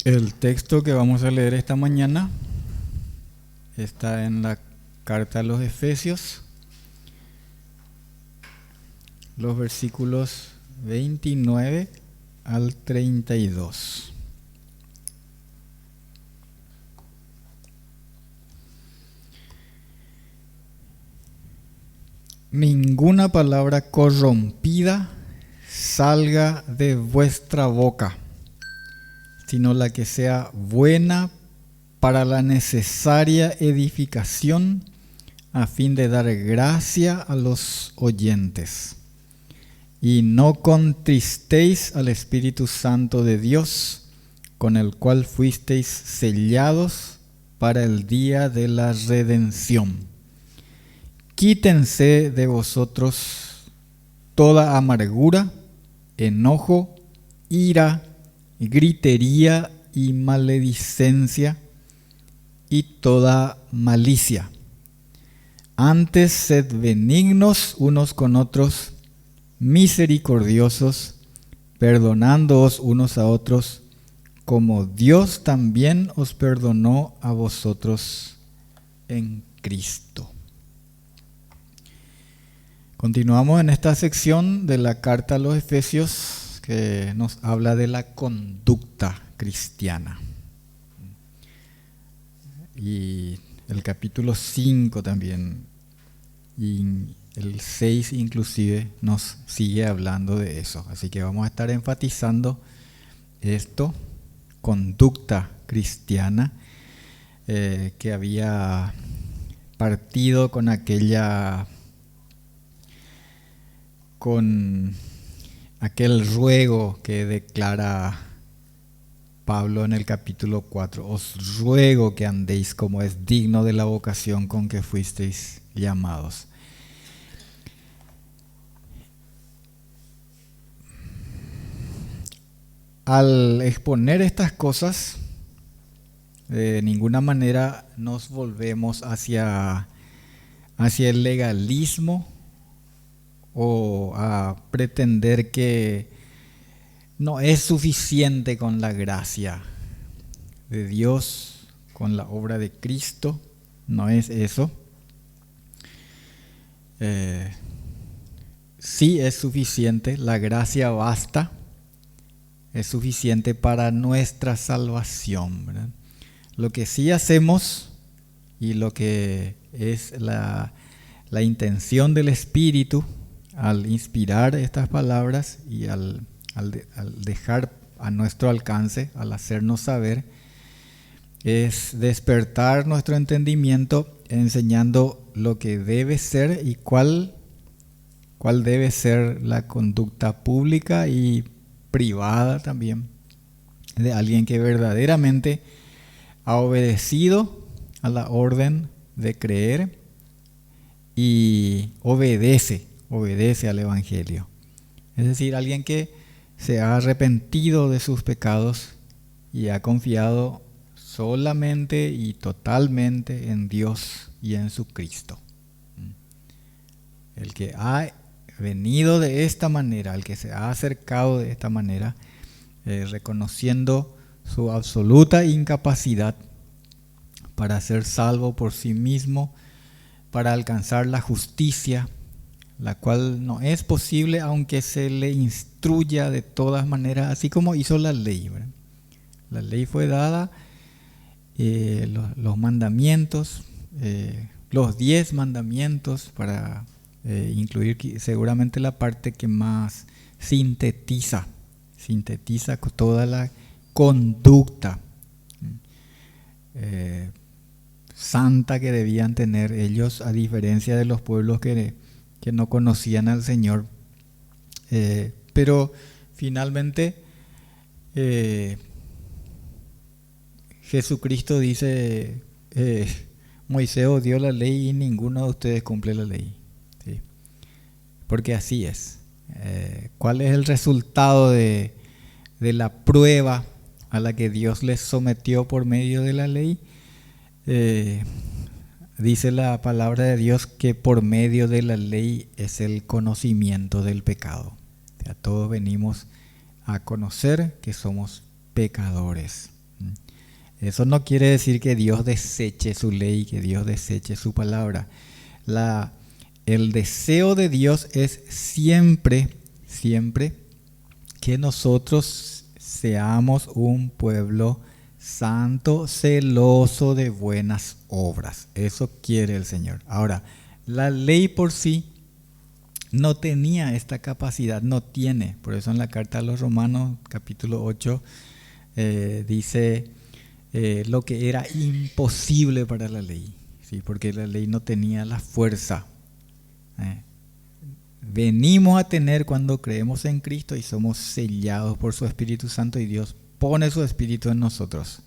El texto que vamos a leer esta mañana está en la carta a los Efesios, los versículos 29 al 32. Ninguna palabra corrompida salga de vuestra boca, sino la que sea buena para la necesaria edificación, a fin de dar gracia a los oyentes. Y no contristéis al Espíritu Santo de Dios, con el cual fuisteis sellados para el día de la redención. Quítense de vosotros toda amargura, enojo, ira, gritería y maledicencia y toda malicia. Antes sed benignos unos con otros, misericordiosos, perdonándoos unos a otros, como Dios también os perdonó a vosotros en Cristo. Continuamos en esta sección de la carta a los Efesios que nos habla de la conducta cristiana. Y el capítulo 5 también, y el 6 inclusive, nos sigue hablando de eso. Así que vamos a estar enfatizando esto, conducta cristiana, que había partido con aquel ruego que declara Pablo en el capítulo 4. Os ruego que andéis como es digno de la vocación con que fuisteis llamados. Al exponer estas cosas, de ninguna manera nos volvemos hacia el legalismo o a pretender que no es suficiente con la gracia de Dios, con la obra de Cristo. No es eso. Sí es suficiente, la gracia basta, es suficiente para nuestra salvación, ¿verdad? Lo que sí hacemos y lo que es la intención del Espíritu al inspirar estas palabras y al dejar a nuestro alcance, al hacernos saber, es despertar nuestro entendimiento enseñando lo que debe ser y cuál debe ser la conducta pública y privada también de alguien que verdaderamente ha obedecido a la orden de creer y obedece al Evangelio. Es decir, alguien que se ha arrepentido de sus pecados y ha confiado solamente y totalmente en Dios y en su Cristo. El que ha venido de esta manera, el que se ha acercado de esta manera, reconociendo su absoluta incapacidad para ser salvo por sí mismo, para alcanzar la justicia, la cual no es posible aunque se le instruya de todas maneras, así como hizo la ley, ¿verdad? La ley fue dada, los mandamientos, los 10 mandamientos, para incluir seguramente la parte que más sintetiza toda la conducta santa que debían tener ellos, a diferencia de los pueblos que no conocían al Señor. Pero finalmente Jesucristo dice, Moisés os dio la ley y ninguno de ustedes cumple la ley. ¿Sí? Porque así es. ¿Cuál es el resultado de la prueba a la que Dios les sometió por medio de la ley? Dice la palabra de Dios que por medio de la ley es el conocimiento del pecado. O sea, todos venimos a conocer que somos pecadores. Eso no quiere decir que Dios deseche su ley, que Dios deseche su palabra. El deseo de Dios es siempre, siempre que nosotros seamos un pueblo santo, celoso de buenas obras. Eso quiere el Señor. Ahora, la ley por sí no tenía esta capacidad, no tiene. Por eso en la carta a los Romanos, capítulo 8, dice lo que era imposible para la ley, ¿sí? Porque la ley no tenía la fuerza. Venimos a tener cuando creemos en Cristo y somos sellados por su Espíritu Santo y Dios pone su Espíritu en nosotros.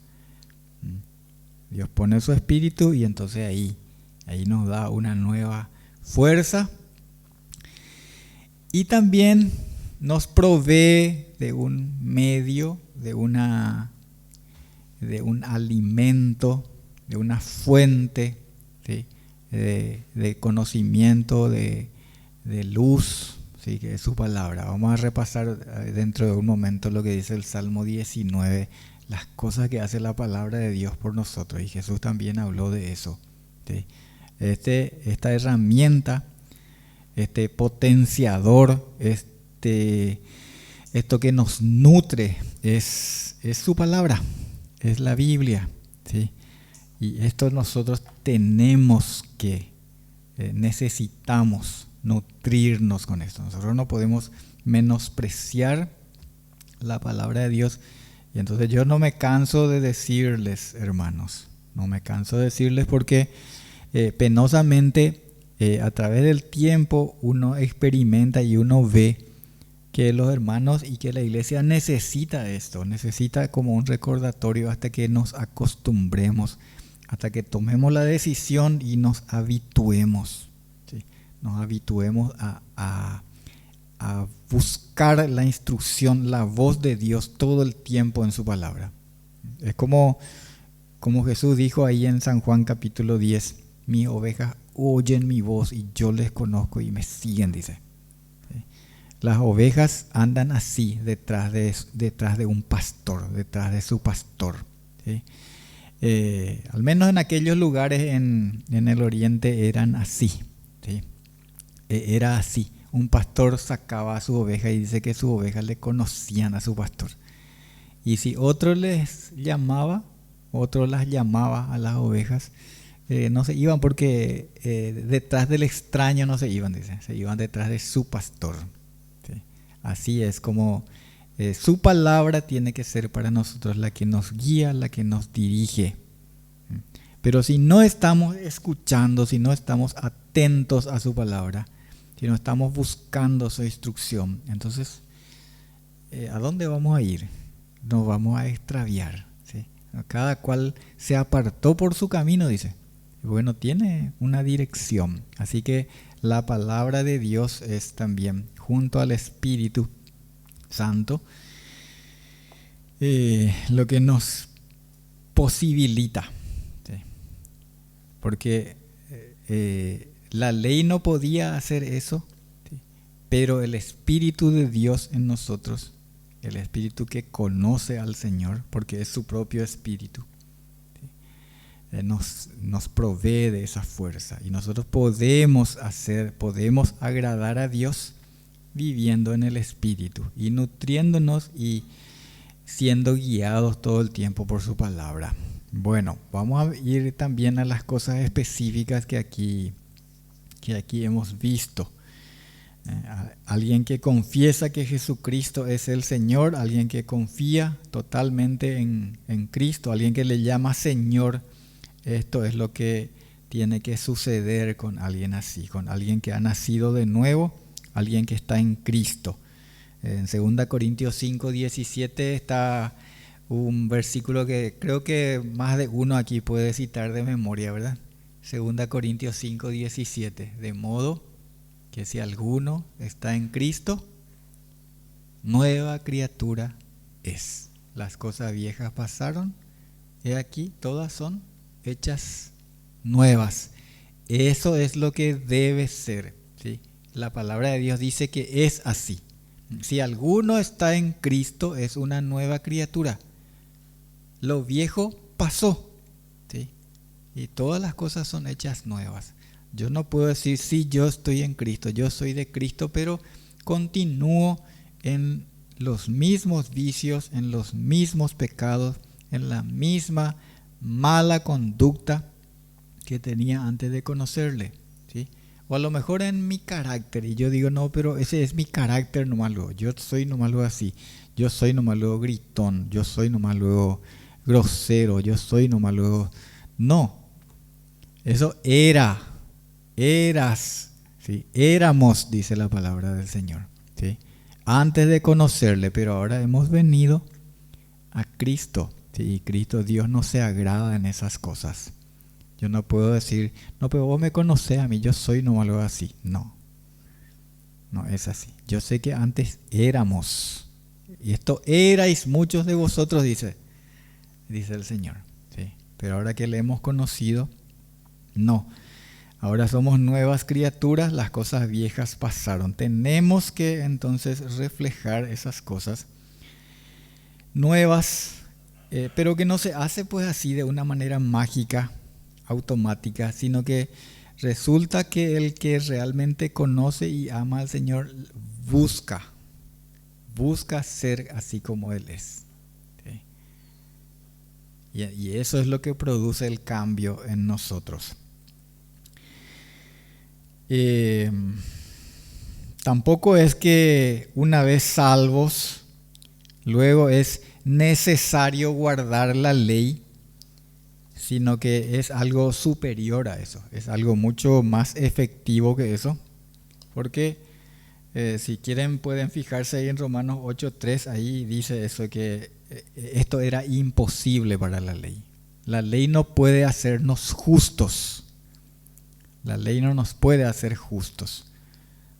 Dios pone su Espíritu y entonces ahí nos da una nueva fuerza y también nos provee de un medio, de un alimento, de una fuente, ¿sí? de conocimiento, de luz, ¿sí? Que es su palabra. Vamos a repasar dentro de un momento lo que dice el Salmo 19, las cosas que hace la palabra de Dios por nosotros. Y Jesús también habló de eso, ¿sí? Esta herramienta, este potenciador, esto que nos nutre es su palabra, es la Biblia, ¿sí? Y esto nosotros tenemos que, necesitamos nutrirnos con esto. Nosotros no podemos menospreciar la palabra de Dios. Y entonces yo no me canso de decirles, hermanos, no me canso de decirles porque penosamente a través del tiempo uno experimenta y uno ve que los hermanos y que la iglesia necesita esto, necesita como un recordatorio hasta que nos acostumbremos, hasta que tomemos la decisión y nos habituemos, ¿sí? Nos habituemos a buscar la instrucción, la voz de Dios todo el tiempo en su palabra. Es como Jesús dijo ahí en San Juan capítulo 10, mis ovejas oyen mi voz y yo les conozco y me siguen, dice. Las ovejas andan así detrás de un pastor, detrás de su pastor, ¿sí? Al menos en aquellos lugares en el oriente eran así, ¿sí? Era así. Un pastor sacaba a su oveja y dice que sus ovejas le conocían a su pastor. Y si otro las llamaba a las ovejas, no se iban porque detrás del extraño no se iban, dice, se iban detrás de su pastor. ¿Sí? Así es como su palabra tiene que ser para nosotros la que nos guía, la que nos dirige. Pero si no estamos escuchando, si no estamos atentos a su palabra, si no estamos buscando su instrucción, entonces, ¿a dónde vamos a ir? Nos vamos a extraviar, ¿sí? Cada cual se apartó por su camino, dice. Bueno, tiene una dirección. Así que la palabra de Dios es también, junto al Espíritu Santo, lo que nos posibilita, ¿sí? Porque la ley no podía hacer eso, ¿sí? Pero el Espíritu de Dios en nosotros, el Espíritu que conoce al Señor, porque es su propio Espíritu, ¿sí? Nos provee de esa fuerza. Y nosotros podemos agradar a Dios viviendo en el Espíritu y nutriéndonos y siendo guiados todo el tiempo por su palabra. Bueno, vamos a ir también a las cosas específicas que aquí hemos visto. Alguien que confiesa que Jesucristo es el Señor, alguien que confía totalmente en Cristo, alguien que le llama Señor. Esto es lo que tiene que suceder con alguien así, con alguien que ha nacido de nuevo, alguien que está en Cristo. En 2 Corintios 5:17 está un versículo que creo que más de uno aquí puede citar de memoria, ¿verdad? 2 Corintios 5:17. De modo que si alguno está en Cristo, nueva criatura es. Las cosas viejas pasaron, he aquí, todas son hechas nuevas. Eso es lo que debe ser, ¿sí? La palabra de Dios dice que es así. Si alguno está en Cristo, es una nueva criatura. Lo viejo pasó, ¿sí? Y todas las cosas son hechas nuevas. Yo no puedo decir, sí, yo estoy en Cristo, yo soy de Cristo, pero continúo en los mismos vicios, en los mismos pecados, en la misma mala conducta que tenía antes de conocerle, ¿sí? O a lo mejor en mi carácter, y yo digo, no, pero ese es mi carácter nomás luego, yo soy nomás luego así, yo soy nomás luego gritón, yo soy nomás luego grosero, yo soy nomás luego... No, eso eras, ¿sí? Éramos, dice la palabra del Señor, ¿sí? Antes de conocerle, pero ahora hemos venido a Cristo, ¿sí? Y Cristo, Dios no se agrada en esas cosas. Yo no puedo decir, no, pero vos me conocés a mí, yo soy no algo así. No, no es así. Yo sé que antes éramos, y esto erais muchos de vosotros, dice el Señor, ¿sí? Pero ahora que le hemos conocido, no. Ahora somos nuevas criaturas, las cosas viejas pasaron. Tenemos que entonces reflejar esas cosas nuevas, pero que no se hace pues así de una manera mágica, automática, sino que resulta que el que realmente conoce y ama al Señor busca ser así como Él es, ¿sí? Y eso es lo que produce el cambio en nosotros. Tampoco es que una vez salvos, luego es necesario guardar la ley, sino que es algo superior a eso, es algo mucho más efectivo que eso, porque si quieren pueden fijarse ahí en Romanos 8:3, ahí dice eso, que esto era imposible para la ley. La ley no puede hacernos justos, la ley no nos puede hacer justos.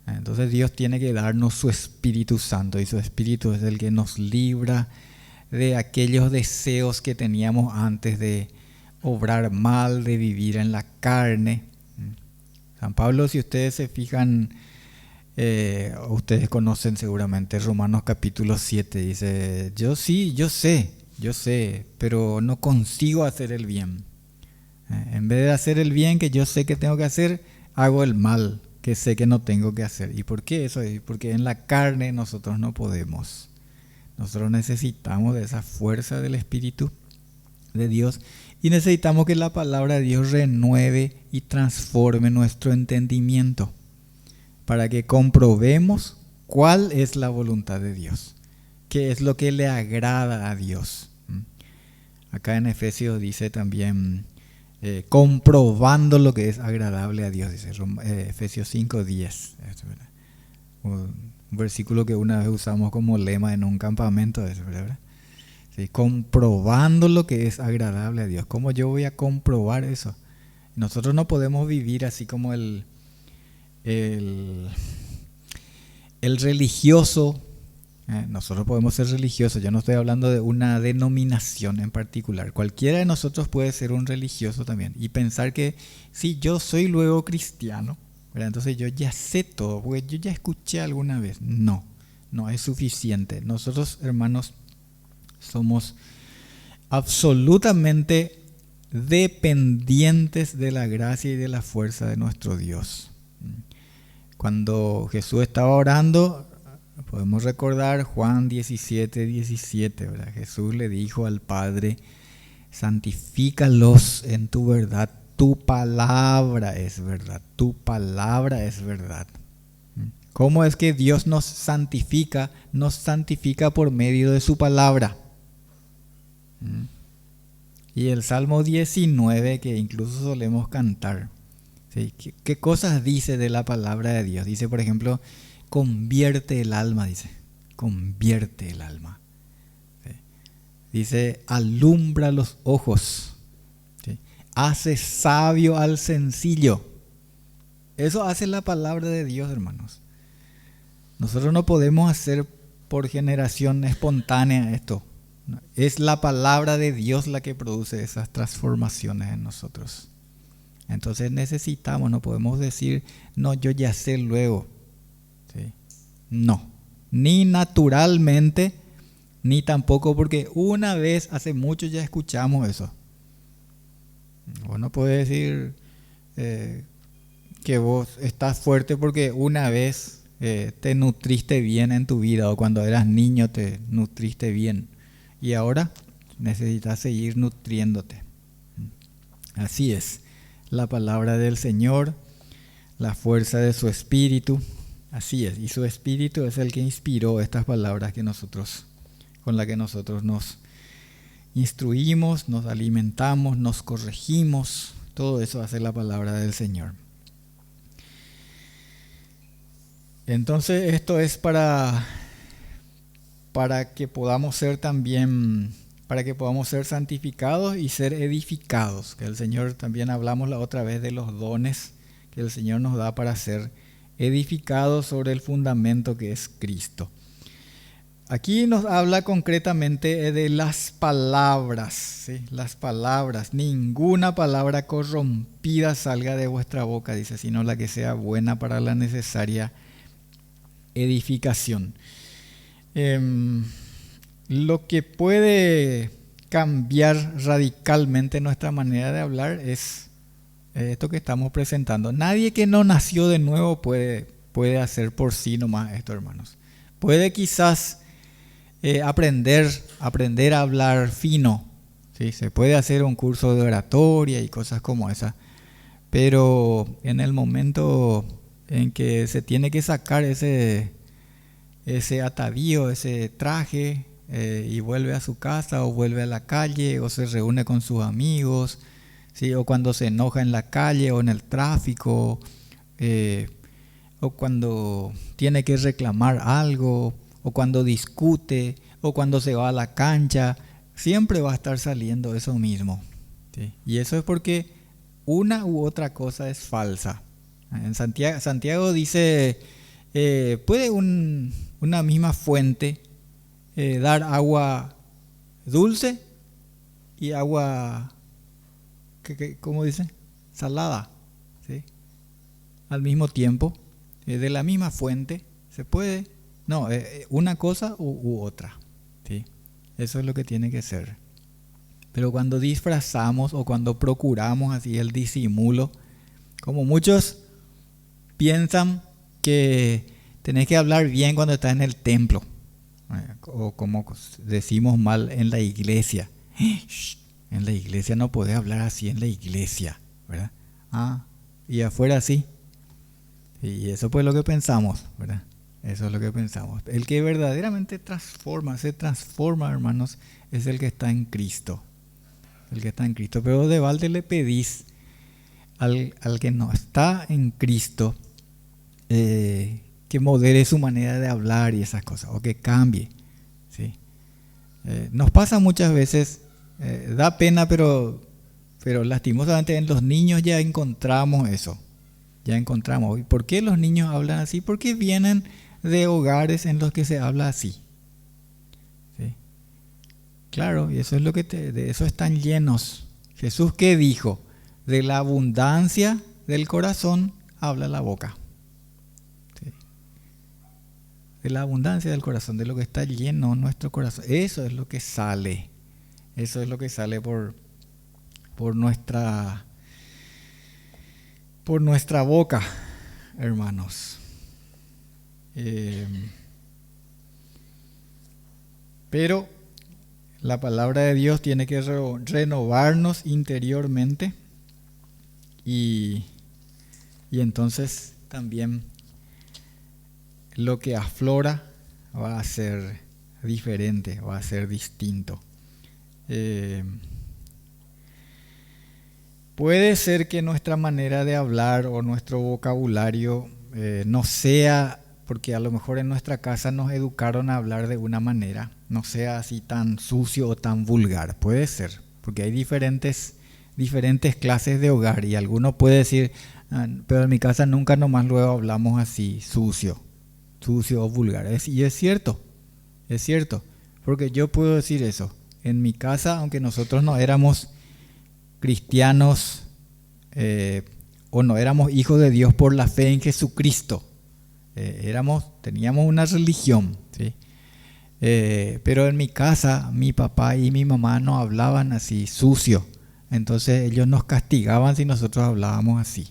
Entonces Dios tiene que darnos su Espíritu Santo, y su Espíritu es el que nos libra de aquellos deseos que teníamos antes de obrar mal, de vivir en la carne. San Pablo, si ustedes se fijan, ustedes conocen seguramente Romanos capítulo 7, dice, yo sé, pero no consigo hacer el bien. En vez de hacer el bien que yo sé que tengo que hacer, hago el mal que sé que no tengo que hacer. ¿Y por qué eso? Porque en la carne nosotros no podemos. Nosotros necesitamos de esa fuerza del Espíritu de Dios, y necesitamos que la palabra de Dios renueve y transforme nuestro entendimiento para que comprobemos cuál es la voluntad de Dios, qué es lo que le agrada a Dios. Acá en Efesios dice también comprobando lo que es agradable a Dios, dice Efesios 5:10. Un versículo que una vez usamos como lema en un campamento, ¿verdad? Sí, comprobando lo que es agradable a Dios. ¿Cómo yo voy a comprobar eso? Nosotros no podemos vivir así como el religioso. Nosotros podemos ser religiosos. Yo no estoy hablando de una denominación en particular. Cualquiera de nosotros puede ser un religioso también y pensar que si yo soy luego cristiano, ¿verdad? Entonces yo ya sé todo, porque yo ya escuché alguna vez. No es suficiente. Nosotros, hermanos, somos absolutamente dependientes de la gracia y de la fuerza de nuestro Dios. Cuando Jesús estaba orando, podemos recordar Juan 17:17, ¿verdad? Jesús le dijo al Padre, santifícalos en tu verdad, tu palabra es verdad, tu palabra es verdad. ¿Cómo es que Dios nos santifica? Nos santifica por medio de su palabra. Y el Salmo 19, que incluso solemos cantar, ¿sí? ¿Qué cosas dice de la palabra de Dios? Dice, por ejemplo, convierte el alma, dice, convierte el alma. ¿Sí? Dice, alumbra los ojos, ¿sí? Hace sabio al sencillo. Eso hace la palabra de Dios, hermanos. Nosotros no podemos hacer por generación espontánea esto. Es la palabra de Dios la que produce esas transformaciones en nosotros. Entonces necesitamos, no podemos decir, no, yo ya sé luego. ¿Sí? No, ni naturalmente, ni tampoco porque una vez hace mucho ya escuchamos eso. Vos no podés decir que vos estás fuerte porque una vez te nutriste bien en tu vida, o cuando eras niño te nutriste bien y ahora necesitas seguir nutriéndote. Así es, la palabra del Señor, la fuerza de su Espíritu, así es, y su Espíritu es el que inspiró estas palabras con las que nosotros nos instruimos, nos alimentamos, nos corregimos. Todo eso hace la palabra del Señor. Entonces esto es para que podamos ser también, para que podamos ser santificados y ser edificados. Que el Señor, también hablamos la otra vez de los dones que el Señor nos da para ser edificados sobre el fundamento que es Cristo. Aquí nos habla concretamente de las palabras, ¿sí? Las palabras. Ninguna palabra corrompida salga de vuestra boca, dice, sino la que sea buena para la necesaria edificación. Lo que puede cambiar radicalmente nuestra manera de hablar es esto que estamos presentando. Nadie que no nació de nuevo puede hacer por sí nomás esto, hermanos. Puede quizás aprender a hablar fino, ¿sí? Se puede hacer un curso de oratoria y cosas como esa, pero en el momento en que se tiene que sacar ese atavío, ese traje, y vuelve a su casa o vuelve a la calle o se reúne con sus amigos, ¿sí? O cuando se enoja en la calle o en el tráfico, o cuando tiene que reclamar algo, o cuando discute, o cuando se va a la cancha, siempre va a estar saliendo eso mismo, ¿sí? Y eso es porque una u otra cosa es falsa. En Santiago dice, ¿puede una misma fuente dar agua dulce y agua, ¿cómo dice? Salada, ¿sí? Al mismo tiempo, de la misma fuente, ¿se puede? No, una cosa u otra, ¿sí? Eso es lo que tiene que ser. Pero cuando disfrazamos o cuando procuramos así el disimulo, como muchos piensan que tenés que hablar bien cuando estás en el templo, o como decimos mal, en la iglesia. En la iglesia no podés hablar así, en la iglesia, ¿verdad? Y afuera sí. Y eso pues es lo que pensamos, ¿verdad? Eso es lo que pensamos. El que verdaderamente se transforma, hermanos, es el que está en Cristo. El que está en Cristo. Pero de balde le pedís al que no está en Cristo que modere su manera de hablar y esas cosas, o que cambie, ¿sí? Nos pasa muchas veces, da pena, pero lastimosamente en los niños ya encontramos eso. Ya encontramos. ¿Y por qué los niños hablan así? Porque vienen de hogares en los que se habla así, ¿sí? Claro, y eso es lo que de eso están llenos. Jesús, ¿qué dijo? De la abundancia del corazón habla la boca. ¿Sí? De la abundancia del corazón, de lo que está lleno nuestro corazón. Eso es lo que sale. Eso es lo que sale por nuestra boca, hermanos. Pero la palabra de Dios tiene que renovarnos interiormente y entonces también lo que aflora va a ser diferente, va a ser distinto. Puede ser que nuestra manera de hablar o nuestro vocabulario no sea, porque a lo mejor en nuestra casa nos educaron a hablar de una manera, no sea así tan sucio o tan vulgar. Puede ser, porque hay diferentes clases de hogar y alguno puede decir, pero en mi casa nunca nomás luego hablamos así, sucio o vulgar. Y es cierto, porque yo puedo decir eso. En mi casa, aunque nosotros no éramos cristianos o no éramos hijos de Dios por la fe en Jesucristo, teníamos una religión, ¿sí? Pero en mi casa mi papá y mi mamá no hablaban así sucio, Entonces ellos nos castigaban si nosotros hablábamos así.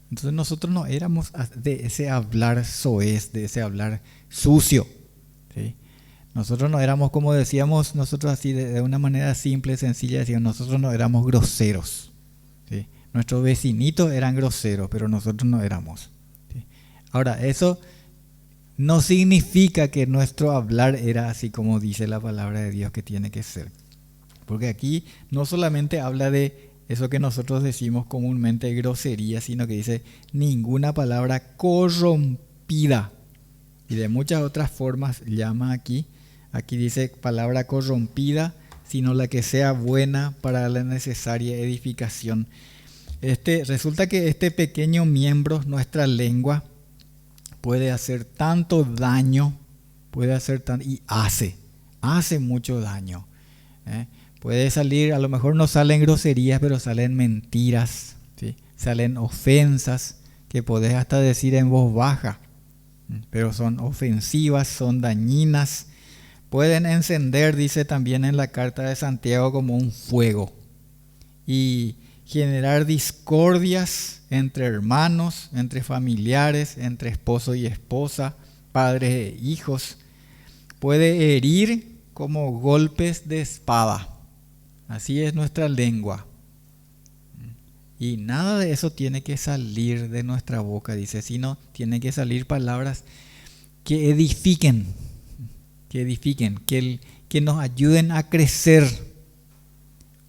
Entonces nosotros no éramos de ese hablar soez, de ese hablar sucio, ¿sí? Nosotros no éramos, como decíamos nosotros así, de una manera simple, sencilla, decíamos, nosotros no éramos groseros, ¿sí? Nuestros vecinitos eran groseros, pero nosotros no éramos, ¿sí? Ahora, eso no significa que nuestro hablar era así como dice la palabra de Dios que tiene que ser. Porque aquí no solamente habla de eso que nosotros decimos comúnmente grosería, sino que dice ninguna palabra corrompida. Y de muchas otras formas llama aquí. Aquí dice palabra corrompida, sino la que sea buena para la necesaria edificación. Resulta que este pequeño miembro, nuestra lengua, puede hacer tanto daño, y hace mucho daño, ¿eh? Puede salir, a lo mejor no salen groserías, pero salen mentiras, ¿sí? Salen ofensas que podés hasta decir en voz baja, pero son ofensivas, son dañinas. Pueden encender, dice también en la carta de Santiago, como un fuego y generar discordias entre hermanos, entre familiares, entre esposo y esposa, padres e hijos. Puede herir como golpes de espada. Así es nuestra lengua. Y nada de eso tiene que salir de nuestra boca, dice, sino tienen que salir palabras que edifiquen, que nos ayuden a crecer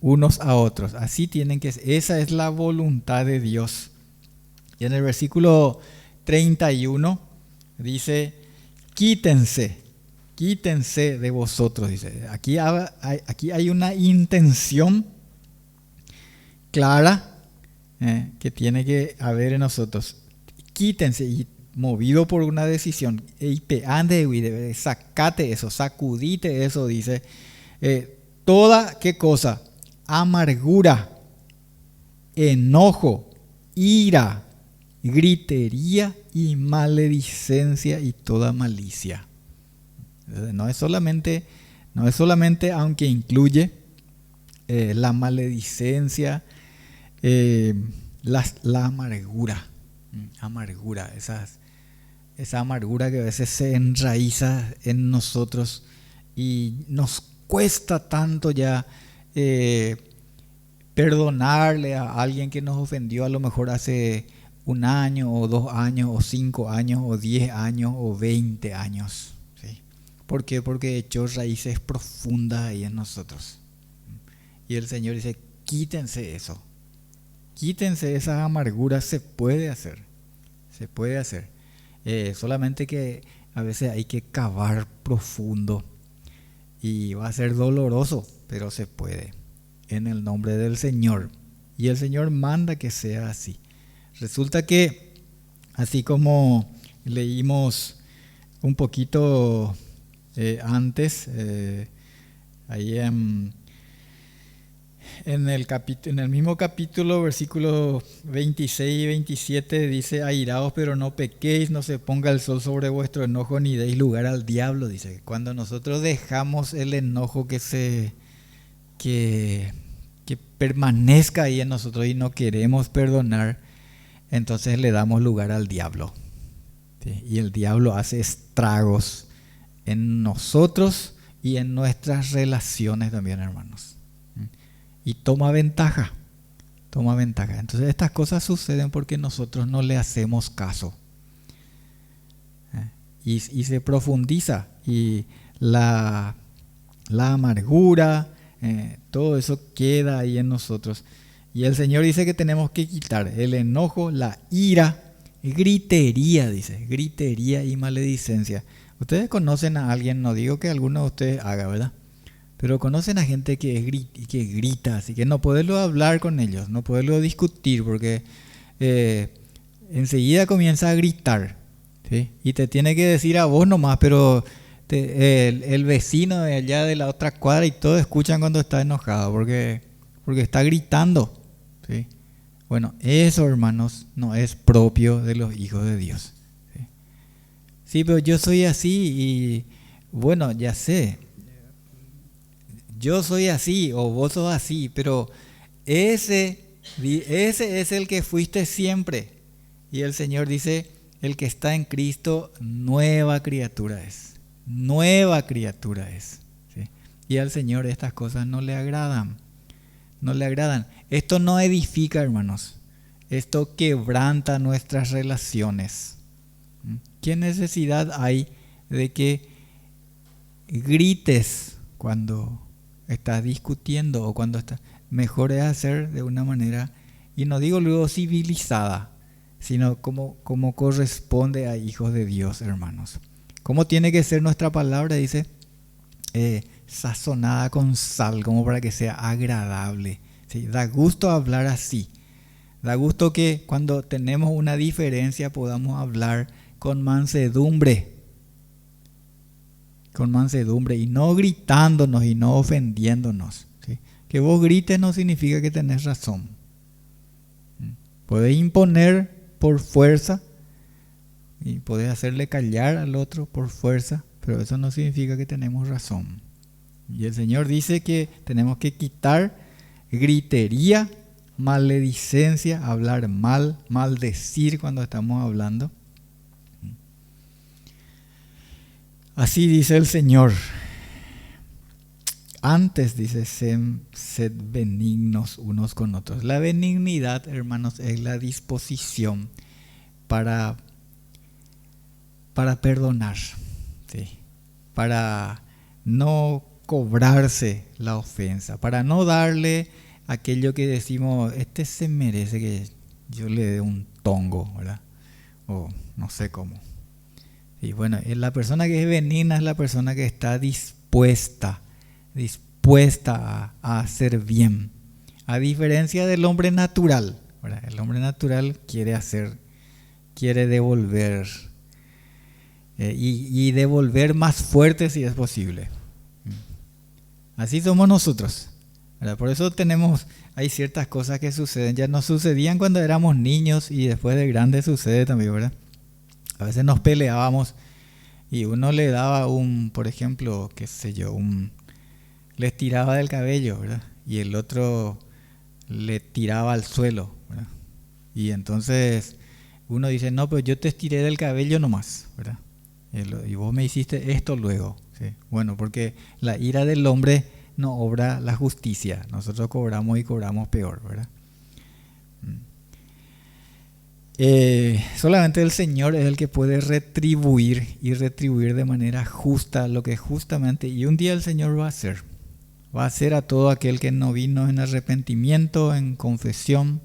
unos a otros. Así tienen que ser. Esa es la voluntad de Dios. Y en el versículo 31 dice, quítense de vosotros, dice. Aquí hay una intención clara que tiene que haber en nosotros. Quítense, y movido por una decisión, sacate eso, sacudite eso, dice. Toda, ¿qué cosa? Amargura, enojo, ira, gritería y maledicencia y toda malicia. No es solamente, aunque incluye la maledicencia, la amargura, esa amargura que a veces se enraiza en nosotros y nos cuesta tanto ya perdonarle a alguien que nos ofendió a lo mejor hace 1 año o 2 años o 5 años o 10 años o 20 años, ¿sí? ¿Por qué? Porque echó raíces profundas ahí en nosotros. Y el Señor dice, quítense eso. Quítense esas amarguras, se puede hacer. Solamente que a veces hay que cavar profundo y va a ser doloroso, pero se puede. En el nombre del Señor. Y el Señor manda que sea así. Resulta que, así como leímos un poquito antes, ahí en el mismo capítulo, versículos 26 y 27, dice, airaos pero no pequéis, no se ponga el sol sobre vuestro enojo, ni deis lugar al diablo. Dice, cuando nosotros dejamos el enojo que permanezca ahí en nosotros y no queremos perdonar, entonces le damos lugar al diablo, ¿sí? Y el diablo hace estragos en nosotros y en nuestras relaciones también, hermanos. Y toma ventaja. Entonces estas cosas suceden porque nosotros no le hacemos caso. Y se profundiza. Y la amargura, todo eso queda ahí en nosotros. Y el Señor dice que tenemos que quitar el enojo, la ira, gritería, dice, gritería y maledicencia. Ustedes conocen a alguien, no digo que alguno de ustedes haga, ¿verdad? Pero conocen a gente que grita, así que no poderlo hablar con ellos, no poderlo discutir, porque enseguida comienza a gritar, ¿sí? Y te tiene que decir a vos nomás, pero el vecino de allá de la otra cuadra y todos escuchan cuando está enojado, porque está gritando, ¿sí? Bueno, eso, hermanos, no es propio de los hijos de Dios, ¿sí? Sí, pero yo soy así y bueno, ya sé. Yo soy así o vos sos así, pero ese es el que fuiste siempre. Y el Señor dice, el que está en Cristo, nueva criatura es. Nueva criatura es. ¿Sí? Y al Señor estas cosas no le agradan. No le agradan. Esto no edifica, hermanos. Esto quebranta nuestras relaciones. ¿Qué necesidad hay de que grites cuando estás discutiendo o cuando estás? Mejor es hacer de una manera, y no digo luego civilizada, sino como corresponde a hijos de Dios, hermanos. ¿Cómo tiene que ser nuestra palabra? Dice, sazonada con sal, como para que sea agradable. ¿Sí? Da gusto hablar así. Da gusto que cuando tenemos una diferencia podamos hablar con mansedumbre. Con mansedumbre y no gritándonos y no ofendiéndonos. ¿Sí? Que vos grites no significa que tenés razón. Podés imponer por fuerza y podés hacerle callar al otro por fuerza, pero eso no significa que tenemos razón. Y el Señor dice que tenemos que quitar gritería, maledicencia, hablar mal, maldecir cuando estamos hablando. Así dice el Señor. Antes dice, sed benignos unos con otros. La benignidad, hermanos, es la disposición para perdonar, ¿sí? Para no cobrarse la ofensa, para no darle aquello que decimos, este se merece que yo le dé un tongo, ¿verdad? O no sé cómo. Y bueno, la persona que es benigna es la persona que está dispuesta a hacer bien. A diferencia del hombre natural, ¿verdad? El hombre natural quiere devolver y devolver más fuerte si es posible. Así somos nosotros, ¿verdad? Por eso hay ciertas cosas que suceden, ya nos sucedían cuando éramos niños y después de grandes sucede también, ¿verdad? A veces nos peleábamos y uno le daba por ejemplo, qué sé yo, les tiraba del cabello, ¿verdad? Y el otro le tiraba al suelo, ¿verdad? Y entonces uno dice, no, pero yo te estiré del cabello nomás, ¿verdad? Y vos me hiciste esto luego, ¿sí? Bueno, porque la ira del hombre no obra la justicia. Nosotros cobramos y cobramos peor, ¿verdad? Solamente el Señor es el que puede retribuir y retribuir de manera justa lo que justamente, y un día el Señor va a hacer a todo aquel que no vino en arrepentimiento, en confesión.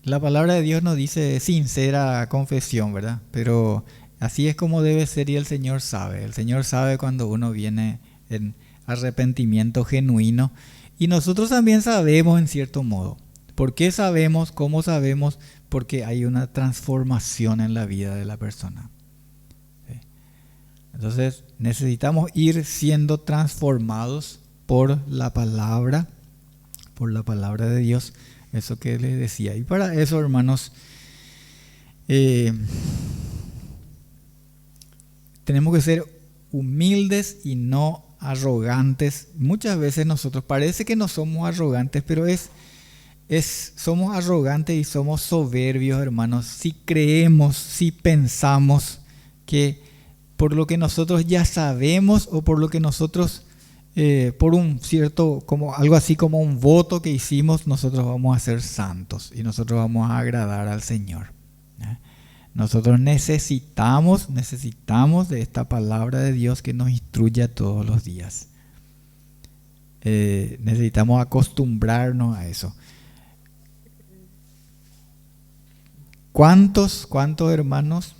La palabra de Dios nos dice sincera confesión, ¿verdad? Pero así es como debe ser y el Señor sabe cuando uno viene en arrepentimiento genuino, y nosotros también sabemos en cierto modo. ¿Por qué sabemos? ¿Cómo sabemos? Porque hay una transformación en la vida de la persona. ¿Sí? Entonces necesitamos ir siendo transformados por la palabra de Dios, eso que les decía. Y para eso, hermanos, tenemos que ser humildes y no arrogantes. Muchas veces nosotros parece que no somos arrogantes, pero somos arrogantes y somos soberbios, hermanos, si creemos, si pensamos que por lo que nosotros ya sabemos o por lo que nosotros, por un cierto, como algo así como un voto que hicimos, nosotros vamos a ser santos y nosotros vamos a agradar al Señor. Nosotros necesitamos de esta palabra de Dios que nos instruya todos los días. Necesitamos acostumbrarnos a eso. ¿Cuántos hermanos,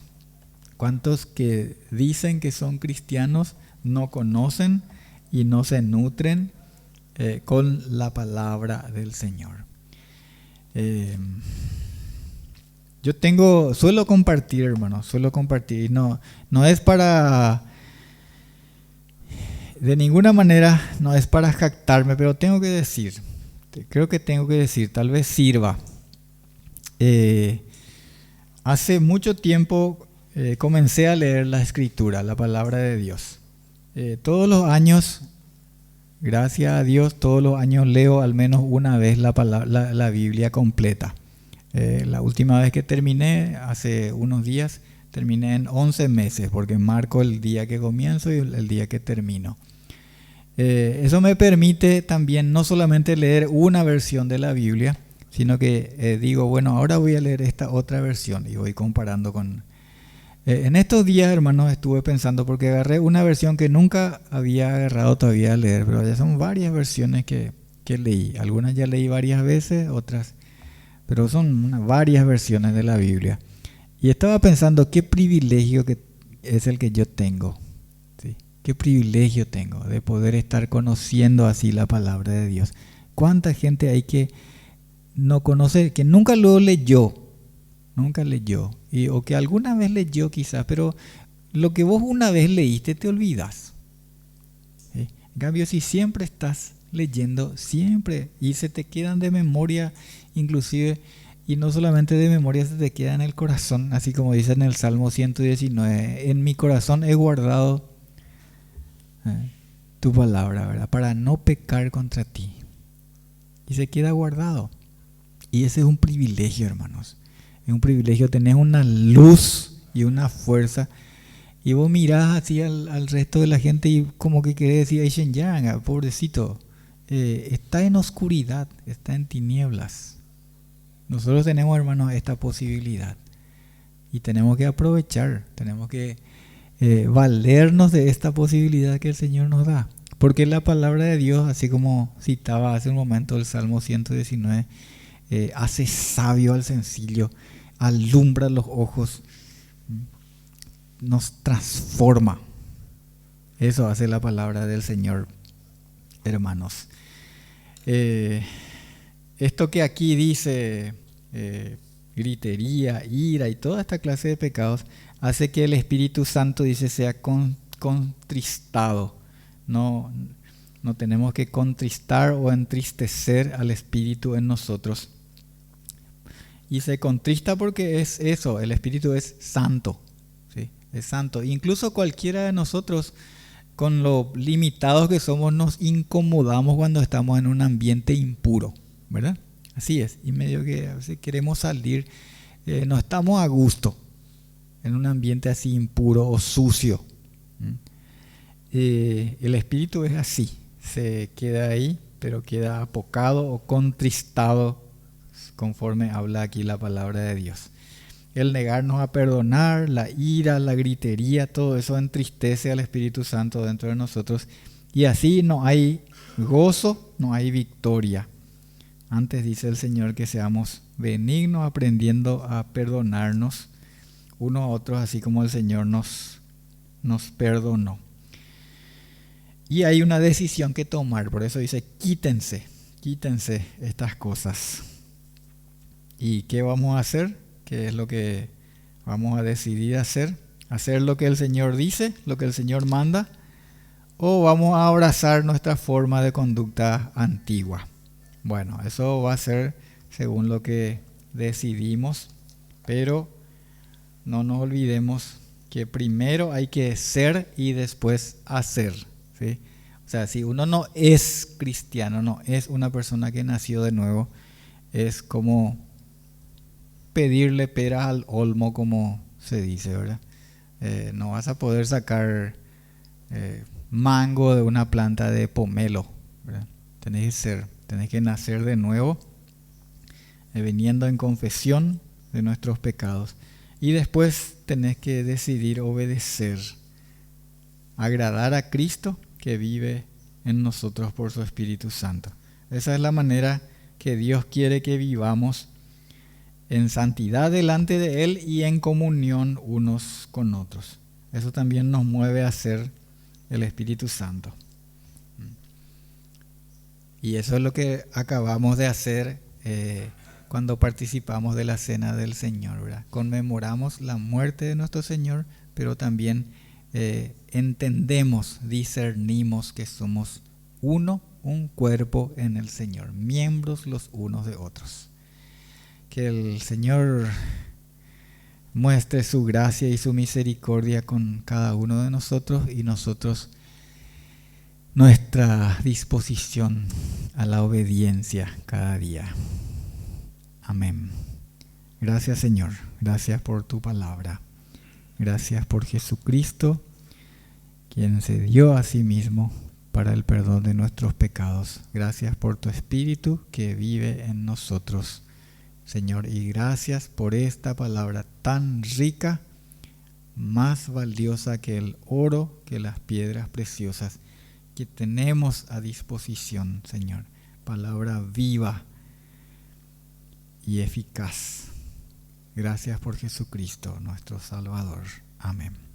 cuántos que dicen que son cristianos no conocen y no se nutren con la palabra del Señor? Suelo compartir, hermanos, no es para, de ninguna manera, no es para jactarme, pero creo que tengo que decir, tal vez sirva. Hace mucho tiempo comencé a leer la Escritura, la palabra de Dios. Todos los años Gracias a Dios, todos los años leo al menos una vez la Biblia completa. La última vez que terminé, hace unos días, terminé en 11 meses, porque marco el día que comienzo y el día que termino. Eso me permite también no solamente leer una versión de la Biblia, sino que digo, bueno, ahora voy a leer esta otra versión y voy comparando con... en estos días, hermanos, estuve pensando, porque agarré una versión que nunca había agarrado todavía a leer, pero ya son varias versiones que leí. Algunas ya leí varias veces, otras, pero son varias versiones de la Biblia. Y estaba pensando qué privilegio que es el que yo tengo. ¿Sí? Qué privilegio tengo de poder estar conociendo así la palabra de Dios. ¿Cuánta gente hay que no conoce, que nunca lo leyó? Nunca leyó, o que alguna vez leyó quizás, pero lo que vos una vez leíste te olvidas. ¿Sí? En cambio, si siempre estás leyendo, siempre, y se te quedan de memoria, inclusive, y no solamente de memoria, se te queda en el corazón, así como dice en el Salmo 119, en mi corazón he guardado tu palabra, ¿verdad? Para no pecar contra ti. Y se queda guardado. Y ese es un privilegio, hermanos. Es un privilegio, tenés una luz y una fuerza. Y vos mirás así al resto de la gente y como que querés decir, ay, Shenyang, pobrecito, está en oscuridad, está en tinieblas. Nosotros tenemos, hermanos, esta posibilidad. Y tenemos que aprovechar, tenemos que valernos de esta posibilidad que el Señor nos da. Porque la palabra de Dios, así como citaba hace un momento el Salmo 119, hace sabio al sencillo, alumbra los ojos, nos transforma. Eso hace la palabra del Señor, hermanos. Esto que aquí dice, gritería, ira y toda esta clase de pecados, hace que el Espíritu Santo, dice, sea contristado. No tenemos que contristar o entristecer al Espíritu en nosotros. Y se contrista porque es eso, el Espíritu es santo, ¿sí? Es santo. Incluso cualquiera de nosotros, con lo limitados que somos, nos incomodamos cuando estamos en un ambiente impuro, ¿verdad? Así es. Y medio que a veces queremos salir, no estamos a gusto en un ambiente así impuro o sucio. El Espíritu es así, se queda ahí, pero queda apocado o contristado, conforme habla aquí la palabra de Dios. El negarnos a perdonar, la ira, la gritería, todo eso entristece al Espíritu Santo dentro de nosotros, y así no hay gozo, no hay victoria. Antes dice el Señor que seamos benignos, aprendiendo a perdonarnos unos a otros, así como el Señor nos perdonó. Y hay una decisión que tomar, por eso dice, quítense estas cosas. ¿Y qué vamos a hacer? ¿Qué es lo que vamos a decidir hacer? ¿Hacer lo que el Señor dice, lo que el Señor manda? ¿O vamos a abrazar nuestra forma de conducta antigua? Bueno, eso va a ser según lo que decidimos, pero no nos olvidemos que primero hay que ser y después hacer, ¿sí? O sea, si uno no es cristiano, no es una persona que nació de nuevo, es como pedirle peras al olmo, como se dice, ¿verdad? No vas a poder sacar mango de una planta de pomelo, ¿verdad? Tenés que nacer de nuevo, viniendo en confesión de nuestros pecados. Y después tenés que decidir obedecer, agradar a Cristo que vive en nosotros por su Espíritu Santo. Esa es la manera que Dios quiere que vivamos, en santidad delante de Él y en comunión unos con otros. Eso también nos mueve a hacer el Espíritu Santo. Y eso es lo que acabamos de hacer cuando participamos de la Cena del Señor, ¿verdad? Conmemoramos la muerte de nuestro Señor, pero también entendemos, discernimos que somos un cuerpo en el Señor, miembros los unos de otros. Que el Señor muestre su gracia y su misericordia con cada uno de nosotros, y nosotros nuestra disposición a la obediencia cada día. Amén. Gracias, Señor. Gracias por tu palabra. Gracias por Jesucristo, quien se dio a sí mismo para el perdón de nuestros pecados. Gracias por tu Espíritu que vive en nosotros, Señor. Y gracias por esta palabra tan rica, más valiosa que el oro, que las piedras preciosas que tenemos a disposición, Señor. Palabra viva y eficaz. Gracias por Jesucristo, nuestro Salvador. Amén.